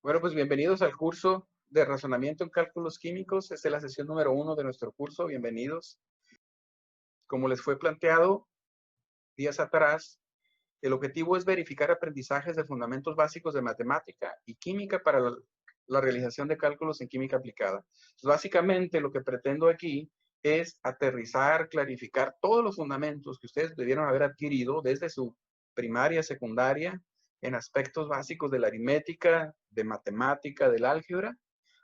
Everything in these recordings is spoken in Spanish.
Bueno, pues bienvenidos al curso de razonamiento en cálculos químicos. Esta es la sesión número 1 de nuestro curso. Bienvenidos. Como les fue planteado días atrás, el objetivo es verificar aprendizajes de fundamentos básicos de matemática y química para la realización de cálculos en química aplicada. Entonces, básicamente lo que pretendo aquí es aterrizar, clarificar todos los fundamentos que ustedes debieron haber adquirido desde su primaria, secundaria, en aspectos básicos de la aritmética, de matemática, del álgebra,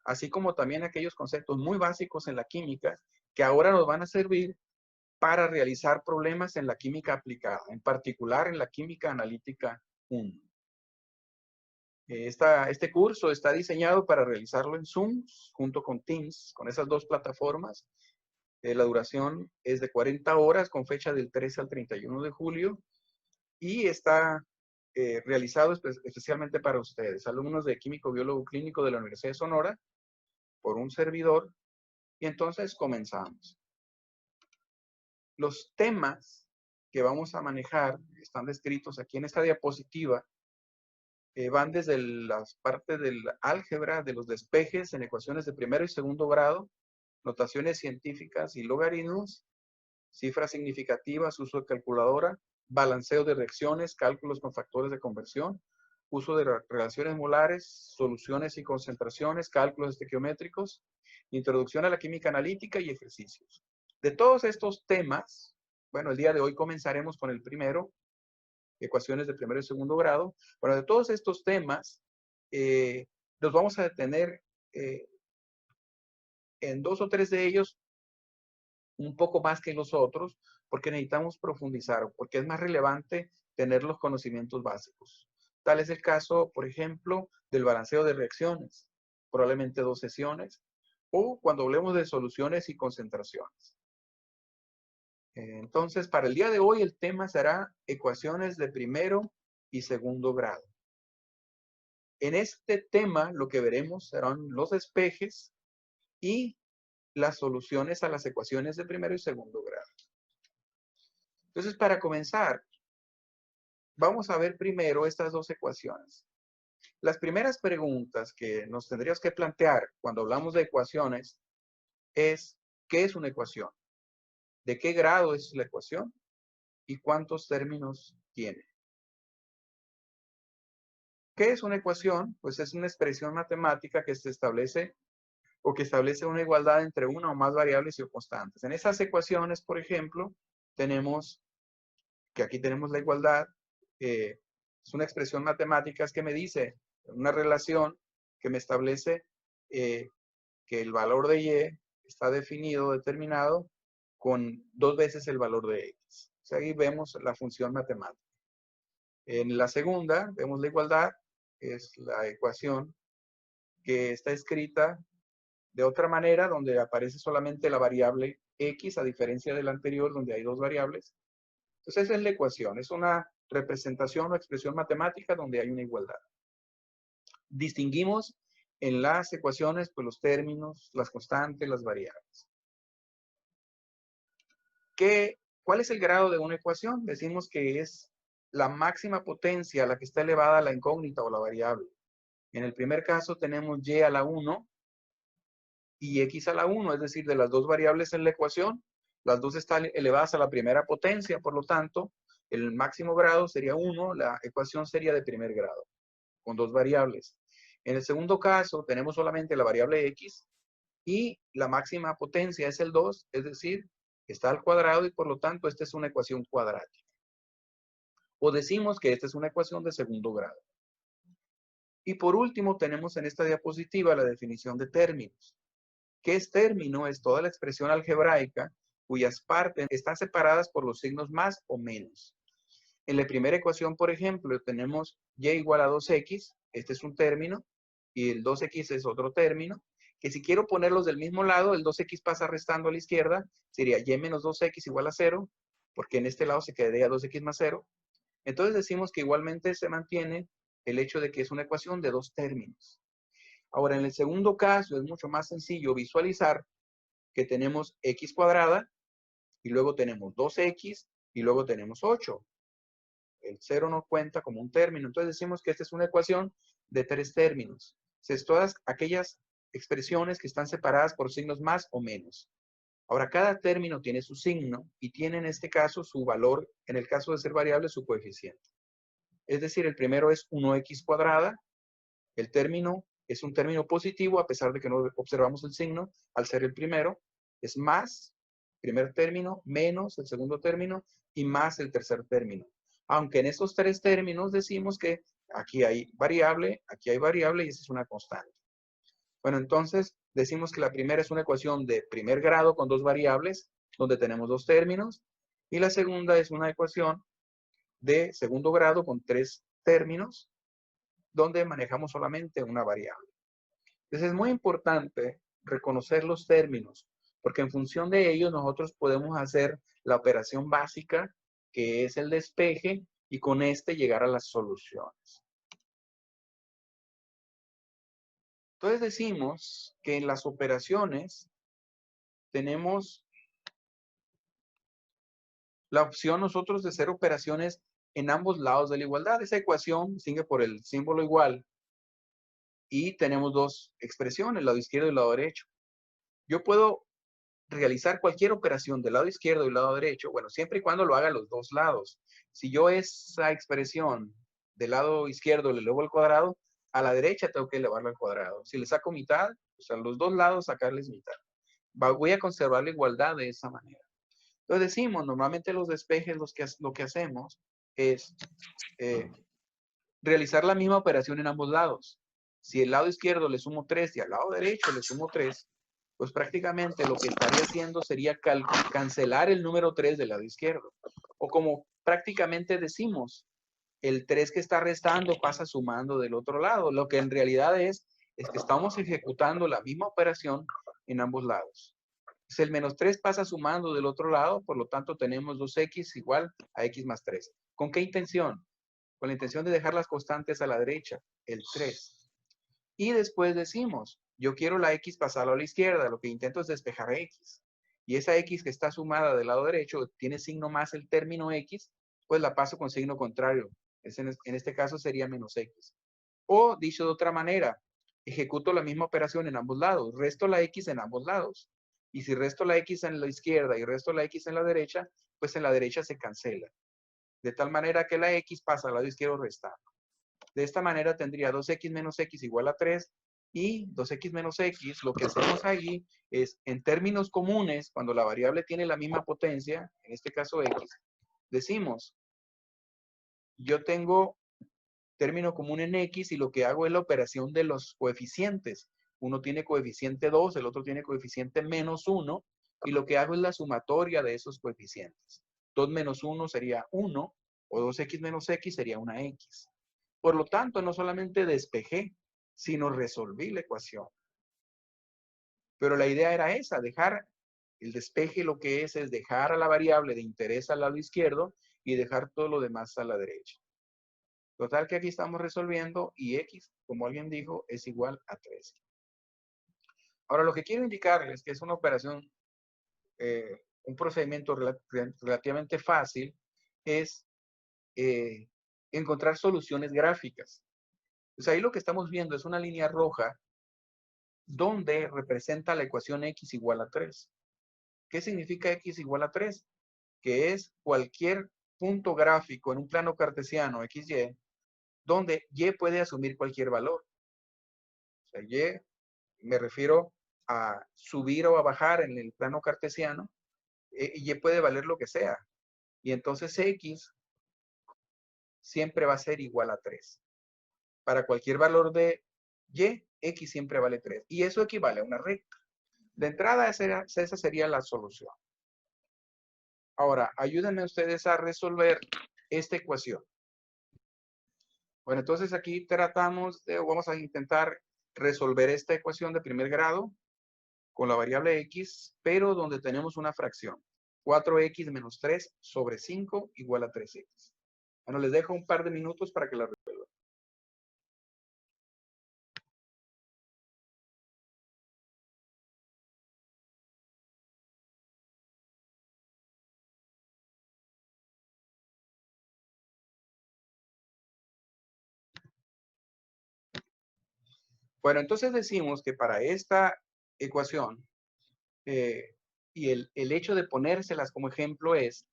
así como también aquellos conceptos muy básicos en la química que ahora nos van a servir para realizar problemas en la química aplicada, en particular en la química analítica 1. Este curso está diseñado para realizarlo en Zoom, junto con Teams, con esas dos plataformas. La duración es de 40 horas, con fecha del 13 al 31 de julio, y está realizado especialmente para ustedes, alumnos de Químico Biólogo Clínico de la Universidad de Sonora, por un servidor. Y entonces comenzamos. Los temas que vamos a manejar están descritos aquí en esta diapositiva. Van desde las partes del álgebra, de los despejes en ecuaciones de primero y segundo grado, notaciones científicas y logaritmos, cifras significativas, uso de calculadora, balanceo de reacciones, cálculos con factores de conversión, uso de relaciones molares, soluciones y concentraciones, cálculos estequiométricos, introducción a la química analítica y ejercicios. De todos estos temas, bueno, el día de hoy comenzaremos con el primero, ecuaciones de primero y segundo grado. Bueno, de todos estos temas, los vamos a detener en dos o tres de ellos un poco más que los otros, porque necesitamos profundizar, porque es más relevante tener los conocimientos básicos. Tal es el caso, por ejemplo, del balanceo de reacciones, probablemente 2 sesiones, o cuando hablemos de soluciones y concentraciones. Entonces, para el día de hoy el tema será ecuaciones de primero y segundo grado. En este tema lo que veremos serán los despejes y las soluciones a las ecuaciones de primero y segundo grado. Entonces, para comenzar, vamos a ver primero estas dos ecuaciones. Las primeras preguntas que nos tendríamos que plantear cuando hablamos de ecuaciones es, ¿qué es una ecuación? ¿De qué grado es la ecuación? ¿Y cuántos términos tiene? ¿Qué es una ecuación? Pues es una expresión matemática que se establece o que establece una igualdad entre una o más variables y o constantes. En esas ecuaciones, por ejemplo, tenemos que aquí tenemos la igualdad, es una expresión matemática que me dice una relación que me establece que el valor de y está definido, determinado, con 2 veces el valor de x. O sea, ahí vemos la función matemática. En la segunda, vemos la igualdad, es la ecuación que está escrita de otra manera, donde aparece solamente la variable x, a diferencia de la anterior, donde hay 2 variables. Entonces, esa es la ecuación, es una representación o expresión matemática donde hay una igualdad. Distinguimos en las ecuaciones pues, los términos, las constantes, las variables. ¿Cuál es el grado de una ecuación? Decimos que es la máxima potencia a la que está elevada la incógnita o la variable. En el primer caso tenemos y a la 1 y x a la 1, es decir, de las dos variables en la ecuación, las dos están elevadas a la primera potencia, por lo tanto, el máximo grado sería 1, la ecuación sería de primer grado, con dos variables. En el segundo caso, tenemos solamente la variable x y la máxima potencia es el 2, es decir, está al cuadrado y por lo tanto esta es una ecuación cuadrática. O decimos que esta es una ecuación de segundo grado. Y por último tenemos en esta diapositiva la definición de términos. ¿Qué es término? Es toda la expresión algebraica cuyas partes están separadas por los signos más o menos. En la primera ecuación, por ejemplo, tenemos y igual a 2x, este es un término, y el 2x es otro término, que si quiero ponerlos del mismo lado, el 2x pasa restando a la izquierda, sería y menos 2x igual a 0, porque en este lado se quedaría 2x más 0. Entonces decimos que igualmente se mantiene el hecho de que es una ecuación de dos términos. Ahora, en el segundo caso es mucho más sencillo visualizar que tenemos x cuadrada y luego tenemos 2x y luego tenemos 8. El 0 no cuenta como un término. Entonces decimos que esta es una ecuación de tres términos. todas aquellas expresiones que están separadas por signos más o menos. Ahora, cada término tiene su signo y tiene en este caso su valor, en el caso de ser variable, su coeficiente. Es decir, el primero es 1x cuadrada. El término es un término positivo a pesar de que no observamos el signo al ser el primero. Es más, primer término, menos el segundo término y más el tercer término. Aunque en estos tres términos decimos que aquí hay variable y esa es una constante. Bueno, entonces decimos que la primera es una ecuación de primer grado con dos variables, donde tenemos dos términos, y la segunda es una ecuación de segundo grado con tres términos, donde manejamos solamente una variable. Entonces es muy importante reconocer los términos, porque en función de ellos nosotros podemos hacer la operación básica, que es el despeje, y con este llegar a las soluciones. Entonces decimos que en las operaciones tenemos la opción nosotros de hacer operaciones en ambos lados de la igualdad. Esa ecuación sigue por el símbolo igual y tenemos dos expresiones, el lado izquierdo y el lado derecho. Yo puedo realizar cualquier operación del lado izquierdo y el lado derecho, bueno, siempre y cuando lo haga a los dos lados. Si yo esa expresión del lado izquierdo le elevo al cuadrado, a la derecha tengo que elevarlo al cuadrado. Si le saco mitad, pues a los dos lados sacarles mitad. Voy a conservar la igualdad de esa manera. Entonces decimos, normalmente los despejes lo que hacemos es realizar la misma operación en ambos lados. Si el lado izquierdo le sumo 3 y al lado derecho le sumo 3, pues prácticamente lo que estaría haciendo sería cancelar el número 3 del lado izquierdo. O como prácticamente decimos, el 3 que está restando pasa sumando del otro lado. Lo que en realidad es que estamos ejecutando la misma operación en ambos lados. Si el menos 3 pasa sumando del otro lado, por lo tanto tenemos 2x igual a x más 3. ¿Con qué intención? Con la intención de dejar las constantes a la derecha, el 3. Y después decimos, yo quiero la x pasarlo a la izquierda, lo que intento es despejar x. Y esa x que está sumada del lado derecho tiene signo más el término x, pues la paso con signo contrario. En este caso sería menos x. O dicho de otra manera, ejecuto la misma operación en ambos lados, resto la x en ambos lados. Y si resto la x en la izquierda y resto la x en la derecha, pues en la derecha se cancela. De tal manera que la x pasa al lado izquierdo restando. De esta manera tendría 2x menos x igual a 3 y 2x menos x, lo que hacemos ahí es, en términos comunes, cuando la variable tiene la misma potencia, en este caso x, decimos, yo tengo término común en x y lo que hago es la operación de los coeficientes. Uno tiene coeficiente 2, el otro tiene coeficiente menos 1 y lo que hago es la sumatoria de esos coeficientes. 2 menos 1 sería 1 o 2x menos x sería una x. Por lo tanto, no solamente despejé, sino resolví la ecuación. Pero la idea era esa, dejar el despeje lo que es dejar a la variable de interés al lado izquierdo y dejar todo lo demás a la derecha. Total que aquí estamos resolviendo y x, como alguien dijo, es igual a 13. Ahora, lo que quiero indicarles que es una operación, un procedimiento relativamente fácil, es encontrar soluciones gráficas. Pues ahí lo que estamos viendo es una línea roja donde representa la ecuación x igual a 3. ¿Qué significa x igual a 3? Que es cualquier punto gráfico en un plano cartesiano, xy, donde y puede asumir cualquier valor. O sea, y me refiero a subir o a bajar en el plano cartesiano, y puede valer lo que sea. Y entonces x siempre va a ser igual a 3. Para cualquier valor de y, x siempre vale 3. Y eso equivale a una recta. De entrada, esa sería la solución. Ahora, ayúdenme ustedes a resolver esta ecuación. Bueno, entonces aquí vamos a intentar resolver esta ecuación de primer grado con la variable x, pero donde tenemos una fracción. 4x menos 3 sobre 5 igual a 3x. Bueno, les dejo un par de minutos para que la resuelvan. Bueno, entonces decimos que para esta ecuación, y el hecho de ponérselas como ejemplo es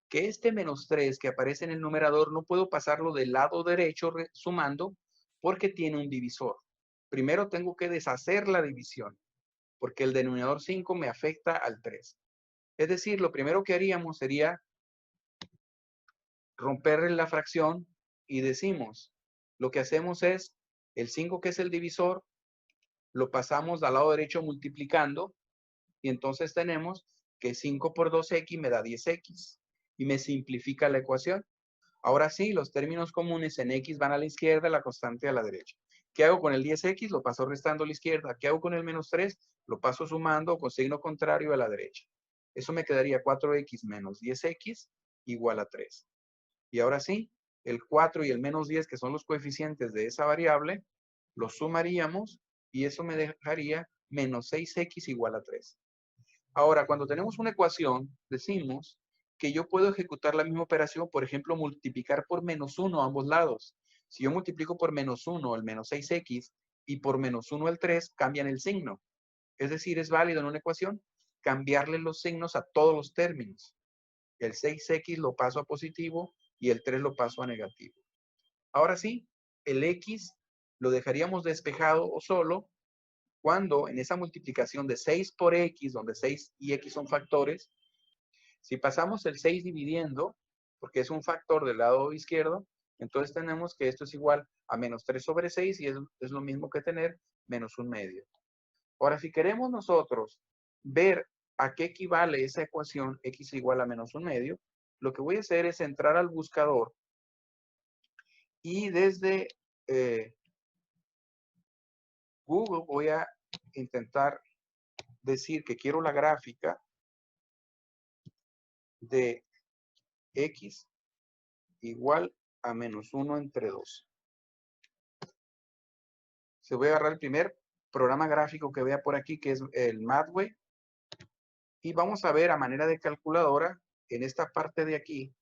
que este menos 3 que aparece en el numerador no puedo pasarlo del lado derecho sumando porque tiene un divisor. Primero tengo que deshacer la división porque el denominador 5 me afecta al 3. Es decir, lo primero que haríamos sería romper la fracción y decimos, lo que hacemos es el 5 que es el divisor, lo pasamos al lado derecho multiplicando y entonces tenemos que 5 por 2x me da 10x y me simplifica la ecuación. Ahora sí, los términos comunes en x van a la izquierda, la constante a la derecha. ¿Qué hago con el 10x? Lo paso restando a la izquierda. ¿Qué hago con el menos 3? Lo paso sumando con signo contrario a la derecha. Eso me quedaría 4x menos 10x igual a 3. Y ahora sí, el 4 y el menos 10, que son los coeficientes de esa variable, los sumaríamos y eso me dejaría menos 6x igual a 3. Ahora, cuando tenemos una ecuación, decimos que yo puedo ejecutar la misma operación, por ejemplo, multiplicar por menos 1 a ambos lados. Si yo multiplico por menos 1 el menos 6x y por menos 1 el 3, cambian el signo. Es decir, es válido en una ecuación cambiarle los signos a todos los términos. El 6x lo paso a positivo y el 3 lo paso a negativo. Ahora sí, el x lo dejaríamos despejado o solo cuando en esa multiplicación de 6 por x, donde 6 y x son factores, si pasamos el 6 dividiendo, porque es un factor del lado izquierdo, entonces tenemos que esto es igual a menos 3 sobre 6 y es lo mismo que tener menos un medio. Ahora, si queremos nosotros ver a qué equivale esa ecuación x igual a menos un medio, lo que voy a hacer es entrar al buscador y desde Google voy a intentar decir que quiero la gráfica de x igual a menos 1 entre 2. Se voy a agarrar el primer programa gráfico que vea por aquí, que es el Mathway, y vamos a ver a manera de calculadora en esta parte de aquí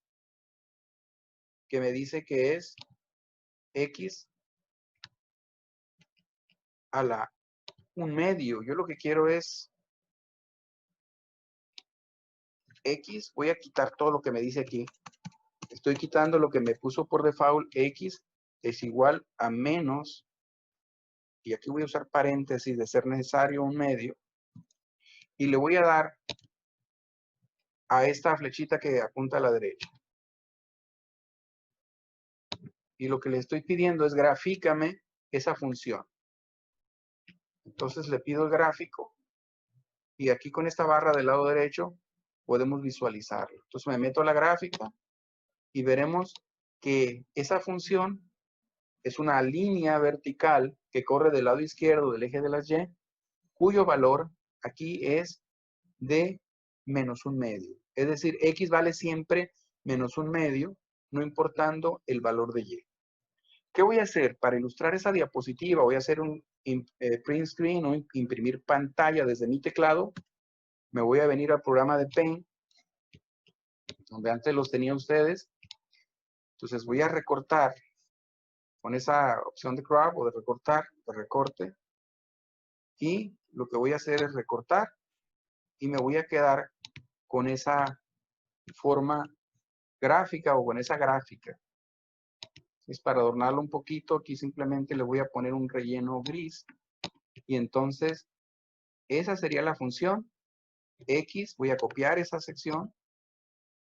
que me dice que es x a la 1 medio. Yo lo que quiero es x, voy a quitar todo lo que me dice aquí. Estoy quitando lo que me puso por default, x es igual a menos, y aquí voy a usar paréntesis de ser necesario 1 medio, y le voy a dar a esta flechita que apunta a la derecha. Y lo que le estoy pidiendo es grafícame esa función. Entonces le pido el gráfico y aquí con esta barra del lado derecho podemos visualizarlo. Entonces me meto a la gráfica y veremos que esa función es una línea vertical que corre del lado izquierdo del eje de las Y, cuyo valor aquí es de menos 1 medio. Es decir, x vale siempre menos 1 medio, no importando el valor de y. ¿Qué voy a hacer? Para ilustrar esa diapositiva, voy a hacer un print screen o imprimir pantalla desde mi teclado. Me voy a venir al programa de Paint, donde antes los tenían ustedes. Entonces voy a recortar con esa opción de crop o de recortar, de recorte. Y lo que voy a hacer es recortar y me voy a quedar con esa forma gráfica o con esa gráfica. Es para adornarlo un poquito, aquí simplemente le voy a poner un relleno gris y entonces esa sería la función x. Voy a copiar esa sección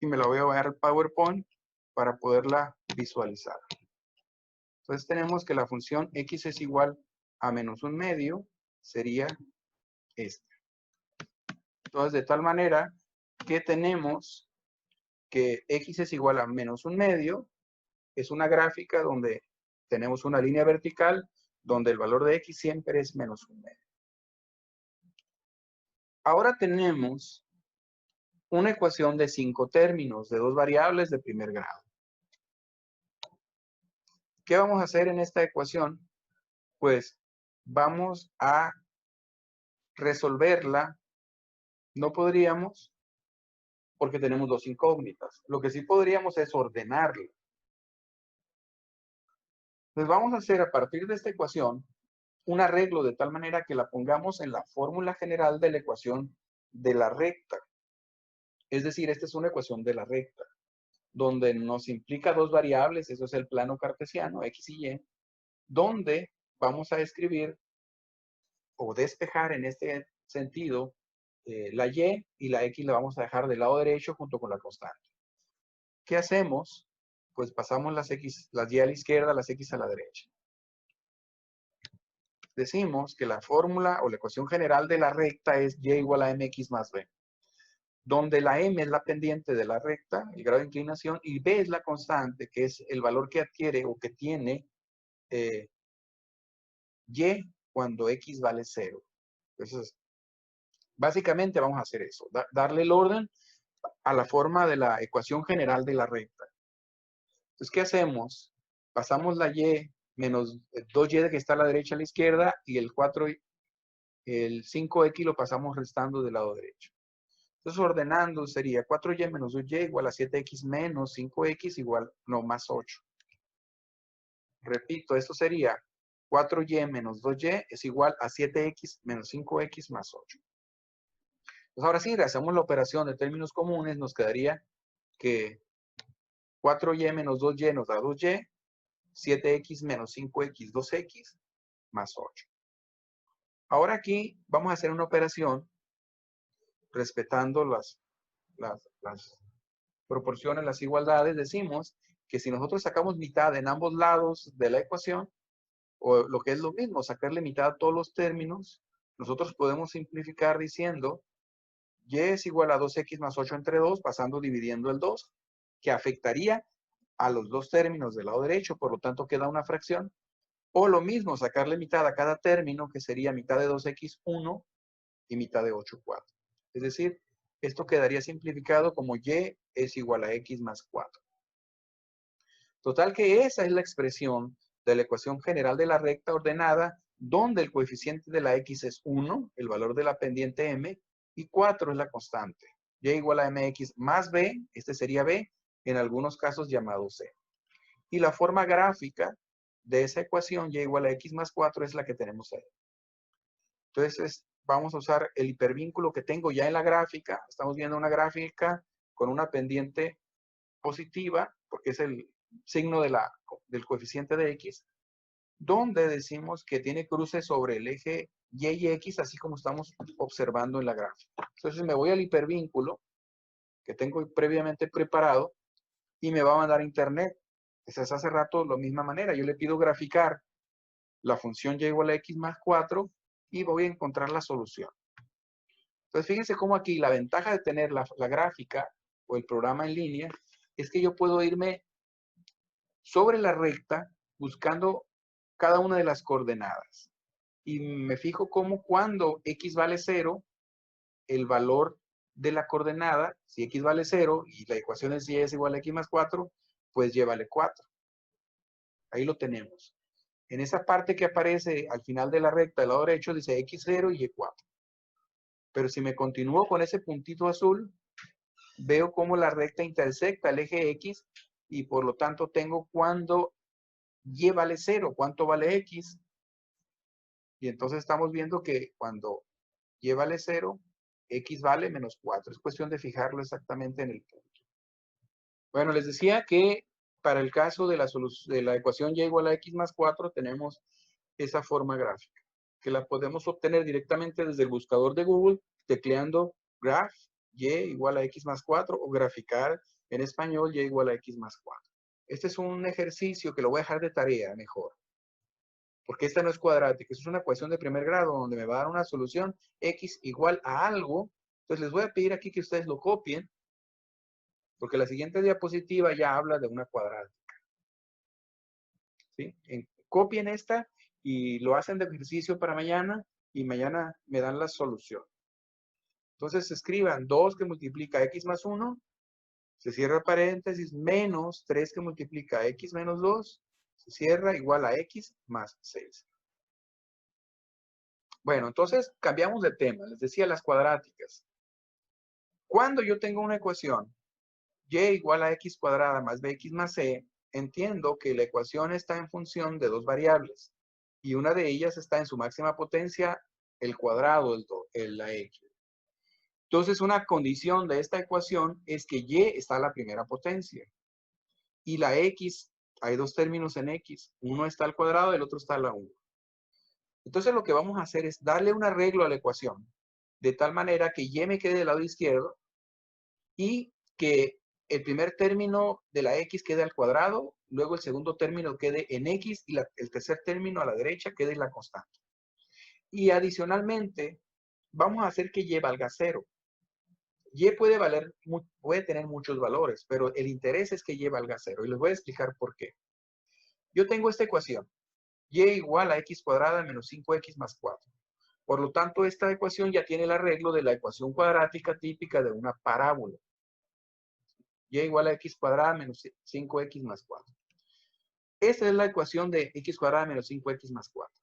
y me la voy a bajar al PowerPoint para poderla visualizar. Entonces tenemos que la función x es igual a menos 1 medio sería esta. Entonces de tal manera que tenemos que x es igual a menos 1 medio, es una gráfica donde tenemos una línea vertical donde el valor de x siempre es menos 1 medio. Ahora tenemos una ecuación de 5 términos de 2 variables de primer grado. ¿Qué vamos a hacer en esta ecuación? Pues vamos a resolverla. No podríamos porque tenemos 2 incógnitas. Lo que sí podríamos es ordenarla. Entonces vamos a hacer a partir de esta ecuación, un arreglo de tal manera que la pongamos en la fórmula general de la ecuación de la recta. Es decir, esta es una ecuación de la recta, donde nos implica dos variables, eso es el plano cartesiano, x y y, donde vamos a escribir o despejar en este sentido la y la x la vamos a dejar del lado derecho junto con la constante. ¿Qué hacemos? Pues pasamos las y a la izquierda, las x a la derecha. Decimos que la fórmula o la ecuación general de la recta es y igual a mx más b, donde la m es la pendiente de la recta, el grado de inclinación, y b es la constante, que es el valor que adquiere o que tiene y cuando x vale 0. Entonces, básicamente vamos a hacer eso, darle el orden a la forma de la ecuación general de la recta. Entonces, ¿qué hacemos? Pasamos la y menos 2y que está a la derecha a la izquierda y el 5x lo pasamos restando del lado derecho. Entonces, ordenando sería 4y menos 2y igual a 7x menos 5x igual, no, más 8. Repito, esto sería 4y menos 2y es igual a 7x menos 5x más 8. Entonces, ahora sí, hacemos la operación de términos comunes, nos quedaría que 4y menos 2y nos da 2y, 7x menos 5x, 2x, más 8. Ahora aquí vamos a hacer una operación respetando las proporciones, las igualdades. Decimos que si nosotros sacamos mitad en ambos lados de la ecuación, o lo que es lo mismo, sacarle mitad a todos los términos, nosotros podemos simplificar diciendo y es igual a 2x más 8 entre 2, pasando dividiendo el 2, que afectaría a los dos términos del lado derecho, por lo tanto queda una fracción. O lo mismo, sacarle mitad a cada término, que sería mitad de 2x 1 y mitad de 8 4. Es decir, esto quedaría simplificado como y es igual a x más 4. Total que esa es la expresión de la ecuación general de la recta ordenada, donde el coeficiente de la x es 1, el valor de la pendiente m, y 4 es la constante. Y igual a mx más b, este sería b, en algunos casos llamado c. Y la forma gráfica de esa ecuación y igual a x más 4 es la que tenemos ahí. Entonces, vamos a usar el hipervínculo que tengo ya en la gráfica. Estamos viendo una gráfica con una pendiente positiva, porque es el signo del coeficiente de x, donde decimos que tiene cruces sobre el eje y x, así como estamos observando en la gráfica. Entonces, me voy al hipervínculo que tengo previamente preparado y me va a mandar a internet. Entonces, hace rato, de la misma manera, yo le pido graficar la función y igual a x más 4 y voy a encontrar la solución. Entonces, fíjense cómo aquí la ventaja de tener la gráfica o el programa en línea es que yo puedo irme sobre la recta buscando cada una de las coordenadas. Y me fijo cómo cuando x vale 0, el valor de la coordenada, si x vale 0 y la ecuación es y es igual a x más 4, pues y vale 4. Ahí lo tenemos. En esa parte que aparece al final de la recta del lado derecho dice x0 y y4. Pero si me continúo con ese puntito azul, veo cómo la recta intersecta el eje x y por lo tanto tengo cuando y vale 0, cuánto vale x. Y entonces estamos viendo que cuando y vale 0, x vale menos 4. Es cuestión de fijarlo exactamente en el punto. Bueno, les decía que para el caso de la ecuación y igual a x más 4 tenemos esa forma gráfica, que la podemos obtener directamente desde el buscador de Google, tecleando graph y igual a x más 4 o graficar en español y igual a x más 4. Este es un ejercicio que lo voy a dejar de tarea mejor, porque esta no es cuadrática, es una ecuación de primer grado donde me va a dar una solución x igual a algo. Entonces les voy a pedir aquí que ustedes lo copien, porque la siguiente diapositiva ya habla de una cuadrática. ¿Sí? Copien esta y lo hacen de ejercicio para mañana y mañana me dan la solución. Entonces escriban 2 que multiplica x más 1, se cierra paréntesis, menos 3 que multiplica x menos 2, se cierra igual a x más 6. Bueno, entonces cambiamos de tema. Les decía las cuadráticas. Cuando yo tengo una ecuación y igual a x cuadrada más bx más c, entiendo que la ecuación está en función de dos variables. y una de ellas está en su máxima potencia, el cuadrado de la X. Entonces, una condición de esta ecuación es que Y está a la primera potencia. Y la X, hay dos términos en X. Uno está al cuadrado y el otro está a la 1. Entonces, lo que vamos a hacer es darle un arreglo a la ecuación, de tal manera que Y me quede del lado izquierdo y que el primer término de la X quede al cuadrado, luego el segundo término quede en X y el tercer término a la derecha quede en la constante. Y adicionalmente, vamos a hacer que Y valga 0. Y puede tener muchos valores, pero el interés es que Y valga 0. Y les voy a explicar por qué. Yo tengo esta ecuación. Y igual a X cuadrada menos 5X más 4. Por lo tanto, esta ecuación ya tiene el arreglo de la ecuación cuadrática típica de una parábola. Y igual a X cuadrada menos 5X más 4. Esta es la ecuación de X cuadrada menos 5X más 4.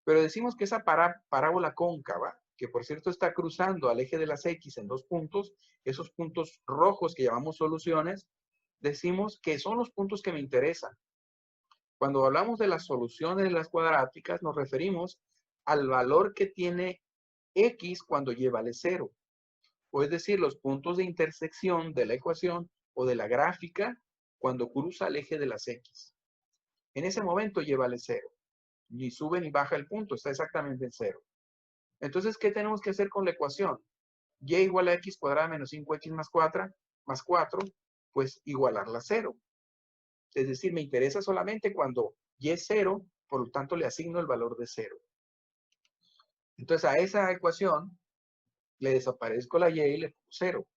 Pero decimos que esa parábola cóncava, que por cierto está cruzando al eje de las X en dos puntos, esos puntos rojos que llamamos soluciones, decimos que son los puntos que me interesan. Cuando hablamos de las soluciones de las cuadráticas, nos referimos al valor que tiene X cuando Y vale 0. O es decir, los puntos de intersección de la ecuación o de la gráfica cuando cruza el eje de las X. En ese momento Y vale 0. Ni sube ni baja el punto, está exactamente en 0. Entonces, ¿qué tenemos que hacer con la ecuación? Y igual a X cuadrada menos 5X más 4, pues igualarla a 0. Es decir, me interesa solamente cuando Y es 0, por lo tanto le asigno el valor de 0. Entonces a esa ecuación le desaparezco la Y y le pongo 0.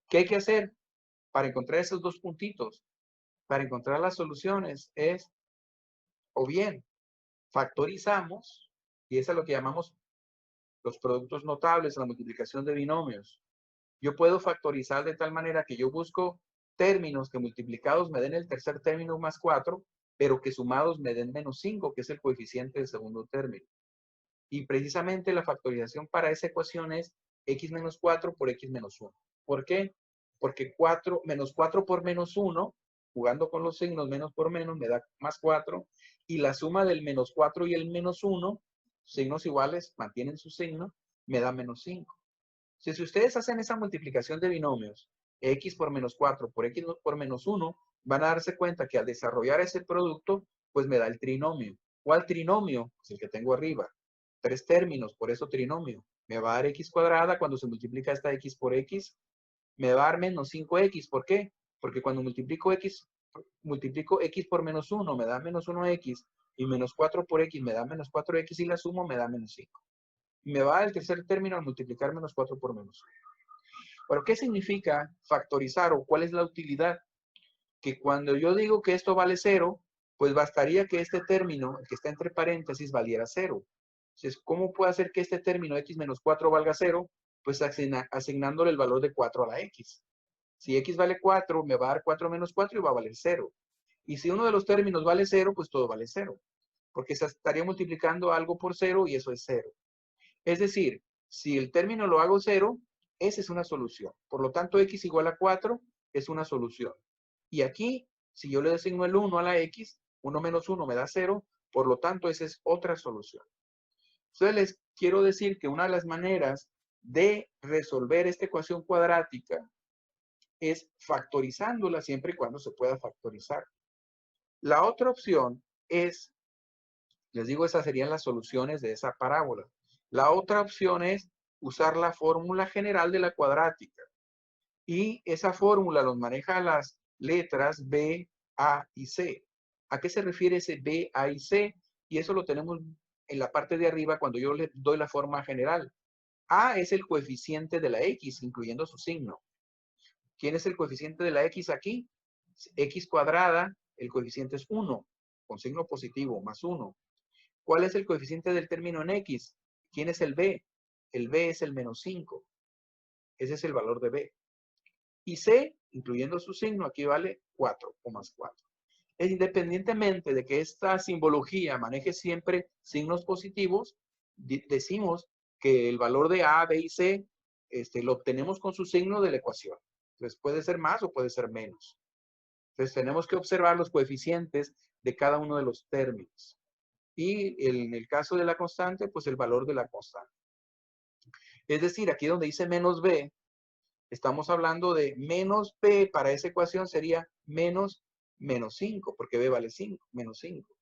¿Qué hay que hacer para encontrar esos dos puntitos? Para encontrar las soluciones es, o bien, factorizamos, y eso es lo que llamamos los productos notables, la multiplicación de binomios. Yo puedo factorizar de tal manera que yo busco términos que multiplicados me den el tercer término más 4, pero que sumados me den menos 5, que es el coeficiente del segundo término. Y precisamente la factorización para esa ecuación es x menos 4 por x menos 1. ¿Por qué? Porque menos 4 por menos 1, jugando con los signos menos por menos, me da más 4. Y la suma del menos 4 y el menos 1, signos iguales, mantienen su signo, me da menos 5. Si ustedes hacen esa multiplicación de binomios, x por menos 4 por x por menos 1, van a darse cuenta que al desarrollar ese producto, pues me da el trinomio. ¿Cuál trinomio? Pues el que tengo arriba. 3 términos, por eso trinomio. Me va a dar x cuadrada cuando se multiplica esta x por x. Me va a dar menos 5x. ¿Por qué? Porque cuando multiplico x por menos 1, me da menos 1x. Y menos 4 por x me da menos 4x y la sumo me da menos 5. Me va al tercer término al multiplicar menos 4 por menos 1. Pero, ¿qué significa factorizar o cuál es la utilidad? Que cuando yo digo que esto vale 0, pues bastaría que este término, el que está entre paréntesis, valiera 0. Entonces, ¿cómo puedo hacer que este término x menos 4 valga 0? Pues asignándole el valor de 4 a la x. Si x vale 4, me va a dar 4 menos 4 y va a valer 0. Y si uno de los términos vale 0, pues todo vale 0. Porque se estaría multiplicando algo por 0 y eso es 0. Es decir, si el término lo hago 0, esa es una solución. Por lo tanto, x igual a 4 es una solución. Y aquí, si yo le designo el 1 a la x, 1 menos 1 me da 0, por lo tanto, esa es otra solución. Entonces, les quiero decir que una de las maneras de resolver esta ecuación cuadrática es factorizándola siempre y cuando se pueda factorizar. La otra opción es, les digo, esas serían las soluciones de esa parábola. La otra opción es usar la fórmula general de la cuadrática. Y esa fórmula los maneja las letras B, A y C. ¿A qué se refiere ese B, A y C? Y eso lo tenemos en la parte de arriba cuando yo le doy la forma general. A es el coeficiente de la X, incluyendo su signo. ¿Quién es el coeficiente de la X aquí? X cuadrada, el coeficiente es 1, con signo positivo, más 1. ¿Cuál es el coeficiente del término en X? ¿Quién es el B? El B es el menos 5. Ese es el valor de B. Y C, incluyendo su signo, aquí vale 4 o más 4. Independientemente de que esta simbología maneje siempre signos positivos, decimos que el valor de A, B y C lo obtenemos con su signo de la ecuación. Entonces puede ser más o puede ser menos. Entonces tenemos que observar los coeficientes de cada uno de los términos. y en el caso de la constante, pues el valor de la constante. Es decir, aquí donde dice menos b, estamos hablando de menos b para esa ecuación sería menos 5, porque b vale 5, menos 5.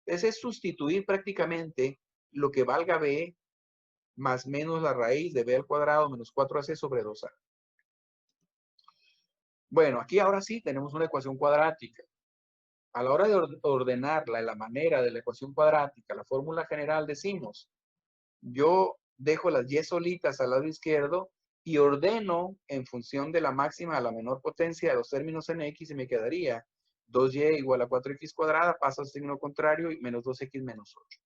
Ese es sustituir prácticamente lo que valga b más menos la raíz de b al cuadrado menos 4ac sobre 2a. Bueno, aquí ahora sí tenemos una ecuación cuadrática. A la hora de ordenarla en la manera de la ecuación cuadrática, la fórmula general decimos, yo dejo las y solitas al lado izquierdo y ordeno en función de la máxima a la menor potencia de los términos en x y me quedaría 2y igual a 4x cuadrada, pasa al signo contrario y menos 2x menos 8.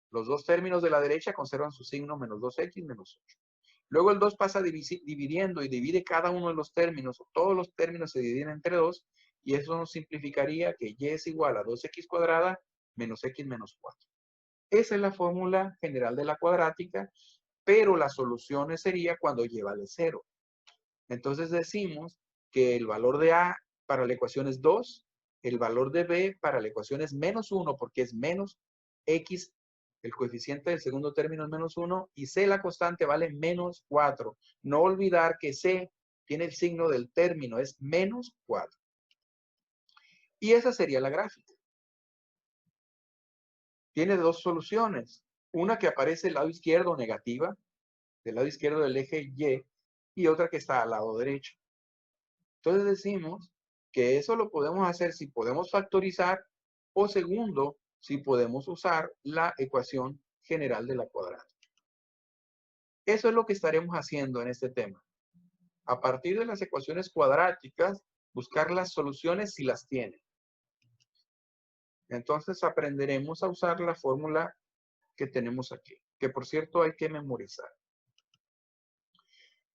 Los dos términos de la derecha conservan su signo menos 2x menos 8. Luego el 2 pasa dividiendo y divide cada uno de los términos, o todos los términos se dividen entre 2, y eso nos simplificaría que y es igual a 2x cuadrada menos x menos 4. Esa es la fórmula general de la cuadrática, pero la solución sería cuando y vale 0. Entonces decimos que el valor de a para la ecuación es 2, el valor de b para la ecuación es menos 1 porque es menos x, el coeficiente del segundo término es menos 1 y c, la constante, vale menos 4. No olvidar que c tiene el signo del término, es menos 4. Y esa sería la gráfica. Tiene dos soluciones. Una que aparece al lado izquierdo negativa, del lado izquierdo del eje y otra que está al lado derecho. Entonces decimos que eso lo podemos hacer si podemos factorizar o segundo, si podemos usar la ecuación general de la cuadrática. Eso es lo que estaremos haciendo en este tema. A partir de las ecuaciones cuadráticas, buscar las soluciones si las tiene. Entonces aprenderemos a usar la fórmula que tenemos aquí, que por cierto hay que memorizar.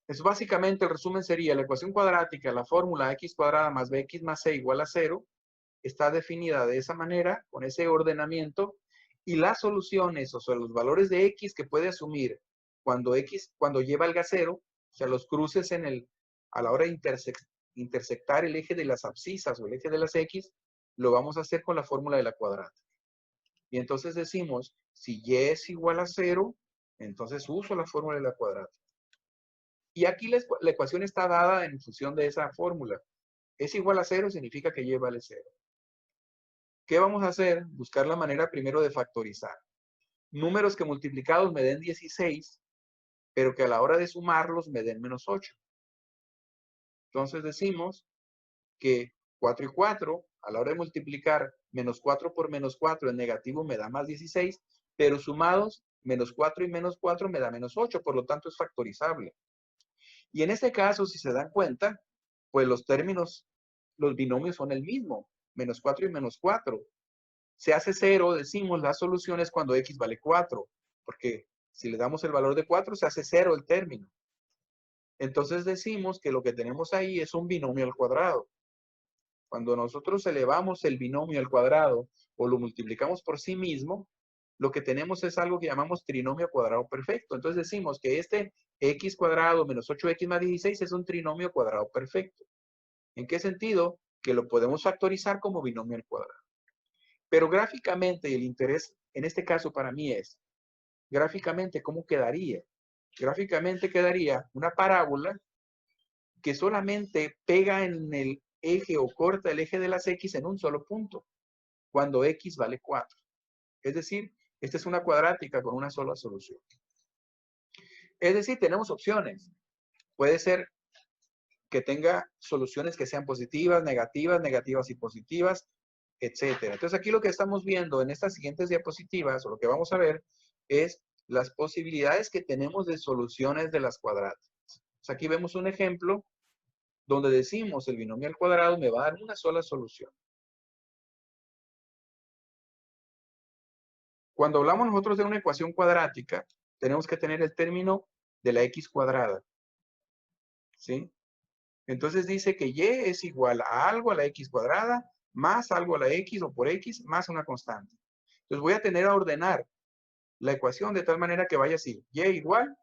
Eso básicamente, el resumen sería la ecuación cuadrática, la fórmula x cuadrada más bx más c igual a 0, está definida de esa manera, con ese ordenamiento, y las soluciones, o sea, los valores de x que puede asumir cuando y valga 0, o sea, los cruces a la hora de intersectar el eje de las abscisas o el eje de las x, lo vamos a hacer con la fórmula de la cuadrática. Y entonces decimos, si y es igual a 0, entonces uso la fórmula de la cuadrática. Y aquí la ecuación está dada en función de esa fórmula. Es igual a 0 significa que y vale 0. ¿Qué vamos a hacer? Buscar la manera primero de factorizar. Números que multiplicados me den 16, pero que a la hora de sumarlos me den menos 8. Entonces decimos que 4 y 4, a la hora de multiplicar menos 4 por menos 4 en negativo me da más 16, pero sumados menos 4 y menos 4 me da menos 8, por lo tanto es factorizable. Y en este caso, si se dan cuenta, pues los términos, los binomios son el mismo, menos 4 y menos 4. Se hace 0, decimos, las soluciones cuando x vale 4, porque si le damos el valor de 4, se hace 0 el término. Entonces decimos que lo que tenemos ahí es un binomio al cuadrado. Cuando nosotros elevamos el binomio al cuadrado o lo multiplicamos por sí mismo, lo que tenemos es algo que llamamos trinomio cuadrado perfecto. Entonces decimos que este x cuadrado menos 8x más 16 es un trinomio cuadrado perfecto. ¿En qué sentido? Que lo podemos factorizar como binomio al cuadrado. Pero gráficamente, el interés en este caso para mí es, gráficamente, ¿cómo quedaría? Gráficamente quedaría una parábola que solamente pega en el eje o corta el eje de las x en un solo punto, cuando x vale 4. Es decir, esta es una cuadrática con una sola solución. Es decir, tenemos opciones. Puede ser que tenga soluciones que sean positivas, negativas y positivas, etcétera. Entonces aquí lo que estamos viendo en estas siguientes diapositivas, o lo que vamos a ver, es las posibilidades que tenemos de soluciones de las cuadráticas. Entonces aquí vemos un ejemplo donde decimos el binomio al cuadrado me va a dar una sola solución. Cuando hablamos nosotros de una ecuación cuadrática, tenemos que tener el término de la x cuadrada. ¿Sí? Entonces dice que y es igual a algo a la x cuadrada más algo a la x o por x más una constante. Entonces voy a tener a ordenar la ecuación de tal manera que vaya así. Y igual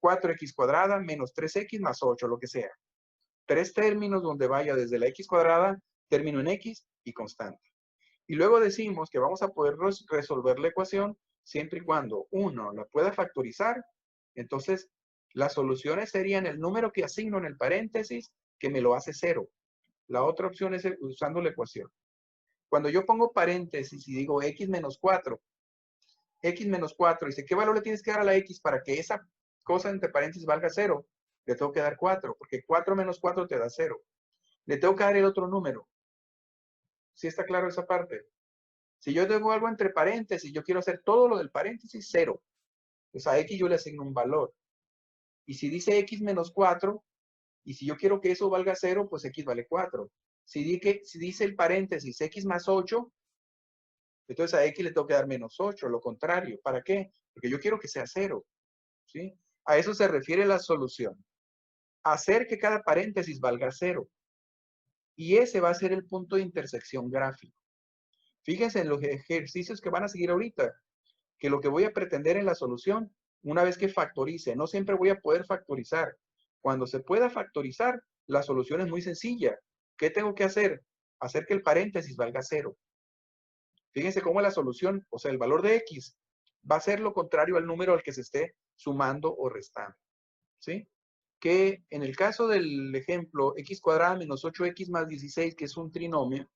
4x cuadrada menos 3x más 8, lo que sea. Tres términos donde vaya desde la x cuadrada, término en x y constante. Y luego decimos que vamos a poder resolver la ecuación siempre y cuando uno la pueda factorizar. Entonces, las soluciones serían el número que asigno en el paréntesis que me lo hace 0. La otra opción es usando la ecuación. Cuando yo pongo paréntesis y digo x menos 4, dice, ¿qué valor le tienes que dar a la x para que esa cosa entre paréntesis valga 0? Le tengo que dar 4, porque 4 menos 4 te da 0. Le tengo que dar el otro número. ¿Sí está claro esa parte? Si yo tengo algo entre paréntesis, yo quiero hacer todo lo del paréntesis 0. Pues a x yo le asigno un valor. Y si dice x menos 4, y si yo quiero que eso valga 0, pues x vale 4. Si dice el paréntesis x más 8, entonces a x le tengo que dar menos 8, lo contrario. ¿Para qué? Porque yo quiero que sea 0. ¿Sí? A eso se refiere la solución. Hacer que cada paréntesis valga 0. Y ese va a ser el punto de intersección gráfico. Fíjense en los ejercicios que van a seguir ahorita, que lo que voy a pretender en la solución, una vez que factorice, no siempre voy a poder factorizar. Cuando se pueda factorizar, la solución es muy sencilla. ¿Qué tengo que hacer? Hacer que el paréntesis valga 0. Fíjense cómo la solución, o sea, el valor de x, va a ser lo contrario al número al que se esté sumando o restando. ¿Sí? Que en el caso del ejemplo x cuadrada menos 8x más 16, que es un trinomio,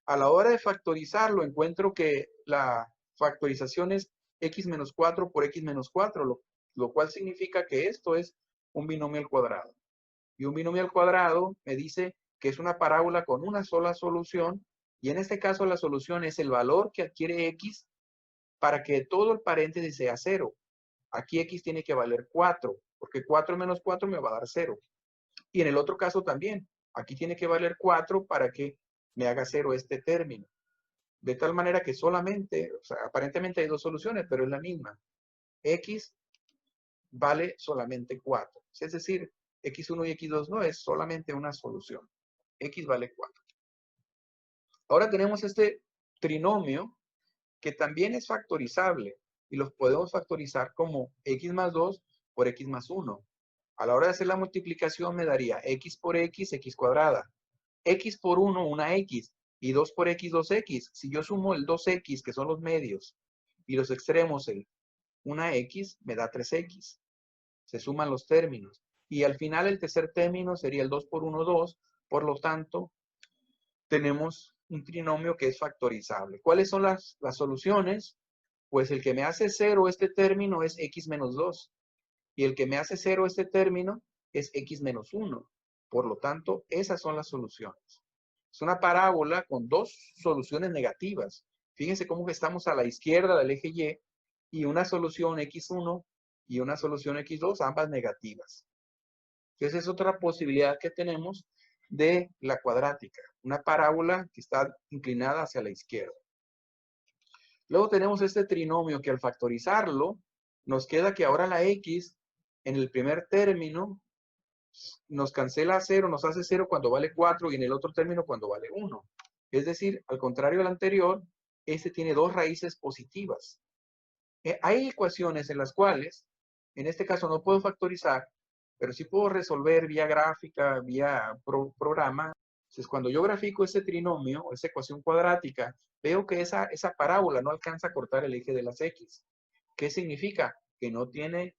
a la hora de factorizarlo encuentro que la factorización es x menos 4 por x menos 4, lo cual significa que esto es un binomio al cuadrado. Y un binomio al cuadrado me dice que es una parábola con una sola solución, y en este caso la solución es el valor que adquiere x para que todo el paréntesis sea 0. Aquí x tiene que valer 4, porque 4 menos 4 me va a dar 0. Y en el otro caso también, aquí tiene que valer 4 para que me haga 0 este término. De tal manera que solamente, o sea, aparentemente hay dos soluciones, pero es la misma. X vale solamente 4. Es decir, x1 y x2 no es solamente una solución. X vale 4. Ahora tenemos este trinomio que también es factorizable y los podemos factorizar como x más 2 por x más 1. A la hora de hacer la multiplicación me daría x por x, x cuadrada. X por 1, una x. Y 2 por x, 2x. Si yo sumo el 2x, que son los medios, y los extremos, una x, me da 3x. Se suman los términos. Y al final el tercer término sería el 2 por 1, 2. Por lo tanto, tenemos un trinomio que es factorizable. ¿Cuáles son las soluciones? Pues el que me hace 0 este término es x menos 2. Y el que me hace 0 este término es x menos 1. Por lo tanto, esas son las soluciones. Es una parábola con dos soluciones negativas. Fíjense cómo que estamos a la izquierda del eje y una solución x1 y una solución x2, ambas negativas. Esa es otra posibilidad que tenemos de la cuadrática. Una parábola que está inclinada hacia la izquierda. Luego tenemos este trinomio que al factorizarlo, nos queda que ahora la x en el primer término nos cancela a 0, nos hace 0 cuando vale 4 y en el otro término cuando vale 1. Es decir, al contrario del anterior, este tiene dos raíces positivas. Hay ecuaciones en las cuales, en este caso no puedo factorizar, pero sí puedo resolver vía gráfica, vía programa. Entonces, cuando yo grafico ese trinomio, esa ecuación cuadrática, veo que esa parábola no alcanza a cortar el eje de las x. ¿Qué significa? Que no tiene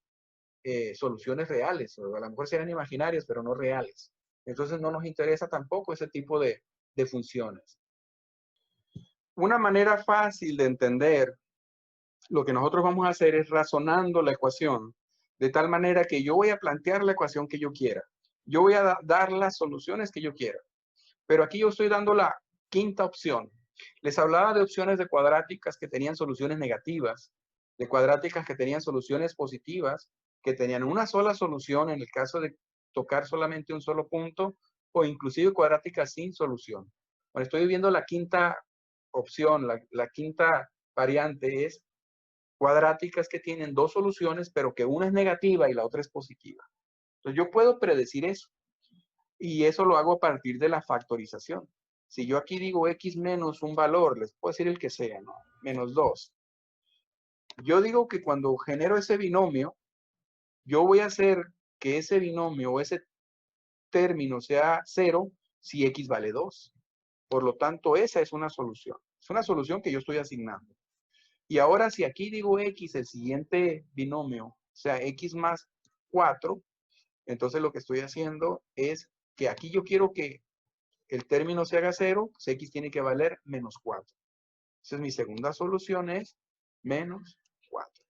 soluciones reales, o a lo mejor serán imaginarias, pero no reales. Entonces no nos interesa tampoco ese tipo de funciones. Una manera fácil de entender lo que nosotros vamos a hacer es razonando la ecuación, de tal manera que yo voy a plantear la ecuación que yo quiera. Yo voy a dar las soluciones que yo quiera. Pero aquí yo estoy dando la quinta opción. Les hablaba de opciones de cuadráticas que tenían soluciones negativas, de cuadráticas que tenían soluciones positivas, que tenían una sola solución en el caso de tocar solamente un solo punto, o inclusive cuadráticas sin solución. Bueno, estoy viendo la quinta opción, la quinta variante es cuadráticas que tienen dos soluciones, pero que una es negativa y la otra es positiva. Entonces yo puedo predecir eso. Y eso lo hago a partir de la factorización. Si yo aquí digo x menos un valor, les puedo decir el que sea, ¿no? Menos 2. Yo digo que cuando genero ese binomio, yo voy a hacer que ese binomio o ese término sea 0 si x vale 2. Por lo tanto, esa es una solución. Es una solución que yo estoy asignando. Y ahora si aquí digo x, el siguiente binomio, o sea, x más 4, entonces lo que estoy haciendo es que aquí yo quiero que el término se haga 0, pues x tiene que valer menos 4. Entonces mi segunda solución es menos 4.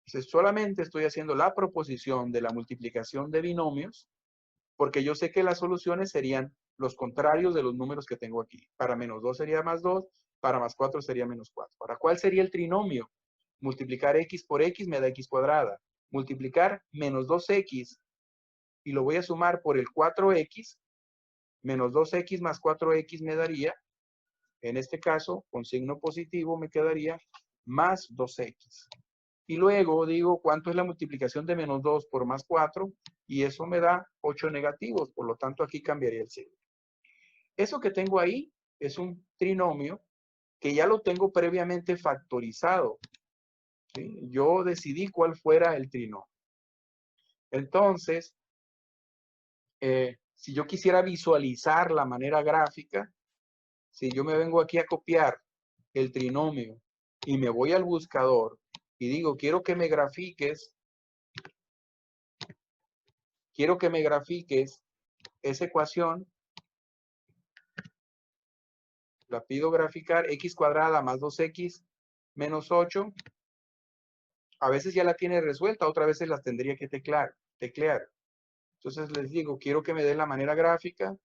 Entonces solamente estoy haciendo la proposición de la multiplicación de binomios porque yo sé que las soluciones serían los contrarios de los números que tengo aquí. Para menos 2 sería más 2, para más 4 sería menos 4. Ahora, ¿cuál sería el trinomio? Multiplicar x por x me da x cuadrada. Multiplicar menos 2x y lo voy a sumar por el 4x, menos 2x más 4x me daría, en este caso, con signo positivo me quedaría más 2x. Y luego digo, ¿cuánto es la multiplicación de menos 2 por más 4? Y eso me da 8 negativos, por lo tanto aquí cambiaría el signo. Eso que tengo ahí es un trinomio que ya lo tengo previamente factorizado. ¿Sí? Yo decidí cuál fuera el trinomio. Entonces, si yo quisiera visualizar la manera gráfica, si yo me vengo aquí a copiar el trinomio y me voy al buscador y digo, quiero que me grafiques esa ecuación, la pido graficar, x cuadrada más 2x menos 8, a veces ya la tiene resuelta, otras veces las tendría que teclear. Entonces les digo, quiero que me den la manera gráfica,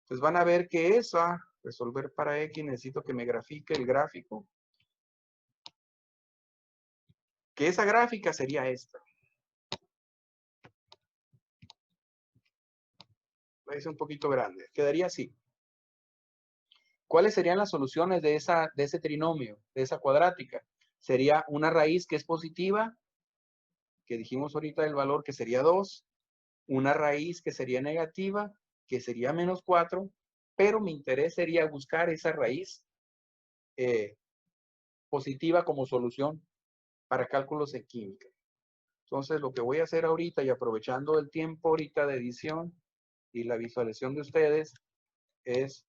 pues van a ver que esa, resolver para x, necesito que me grafique el gráfico, que esa gráfica sería esta. Es un poquito grande, quedaría así. ¿Cuáles serían las soluciones de ese trinomio, de esa cuadrática? Sería una raíz que es positiva, que dijimos ahorita el valor que sería 2, una raíz que sería negativa, que sería menos 4, pero mi interés sería buscar esa raíz positiva como solución para cálculos en química. Entonces, lo que voy a hacer ahorita y aprovechando el tiempo ahorita de edición y la visualización de ustedes es,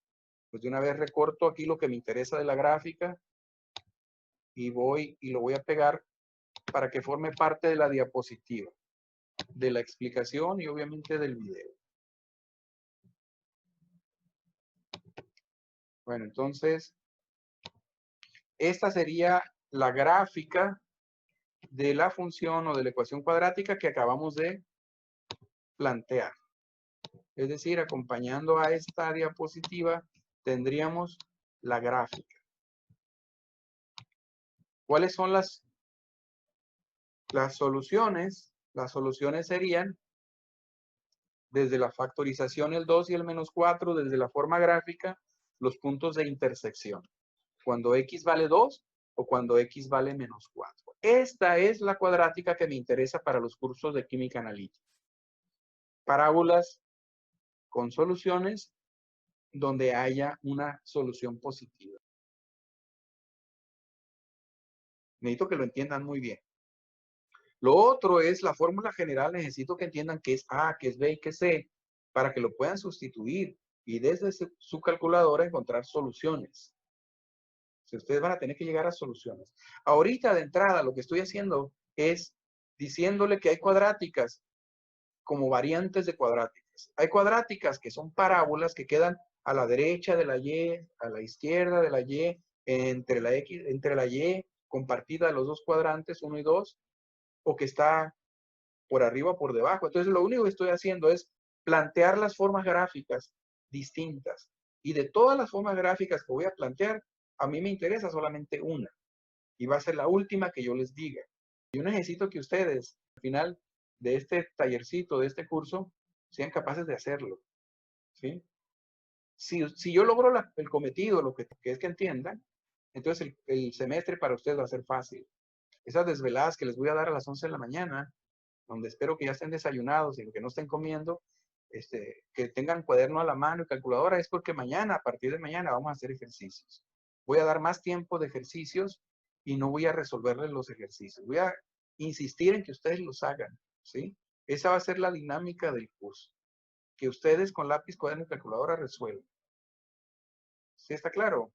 pues de una vez recorto aquí lo que me interesa de la gráfica y lo voy a pegar para que forme parte de la diapositiva, de la explicación y obviamente del video. Bueno, entonces, esta sería la gráfica de la función o de la ecuación cuadrática que acabamos de plantear. Es decir, acompañando a esta diapositiva tendríamos la gráfica. ¿Cuáles son las soluciones? Las soluciones serían desde la factorización el 2 y el menos 4, desde la forma gráfica, los puntos de intersección. Cuando x vale 2 o cuando x vale menos 4. Esta es la cuadrática que me interesa para los cursos de química analítica. Parábolas con soluciones donde haya una solución positiva. Necesito que lo entiendan muy bien. Lo otro es la fórmula general. Necesito que entiendan qué es A, qué es B y qué es C para que lo puedan sustituir y desde su calculadora encontrar soluciones. Si ustedes van a tener que llegar a soluciones. Ahorita de entrada lo que estoy haciendo es diciéndole que hay cuadráticas como variantes de cuadráticas. Hay cuadráticas que son parábolas que quedan a la derecha de la Y, a la izquierda de la Y, entre la X, entre la Y compartida de los dos cuadrantes, 1 y 2, o que está por arriba o por debajo. Entonces, lo único que estoy haciendo es plantear las formas gráficas distintas. Y de todas las formas gráficas que voy a plantear, a mí me interesa solamente una. Y va a ser la última que yo les diga. Yo necesito que ustedes, al final de este tallercito, de este curso, sean capaces de hacerlo. ¿Sí? Si yo logro el cometido, lo que es que entiendan, entonces el semestre para ustedes va a ser fácil. Esas desveladas que les voy a dar a las 11 de la mañana, donde espero que ya estén desayunados y que no estén comiendo, que tengan cuaderno a la mano y calculadora, es porque mañana, a partir de mañana, vamos a hacer ejercicios. Voy a dar más tiempo de ejercicios y no voy a resolverles los ejercicios. Voy a insistir en que ustedes los hagan, ¿sí? Esa va a ser la dinámica del curso. Que ustedes con lápiz, cuaderno y calculadora resuelvan. ¿Sí está claro?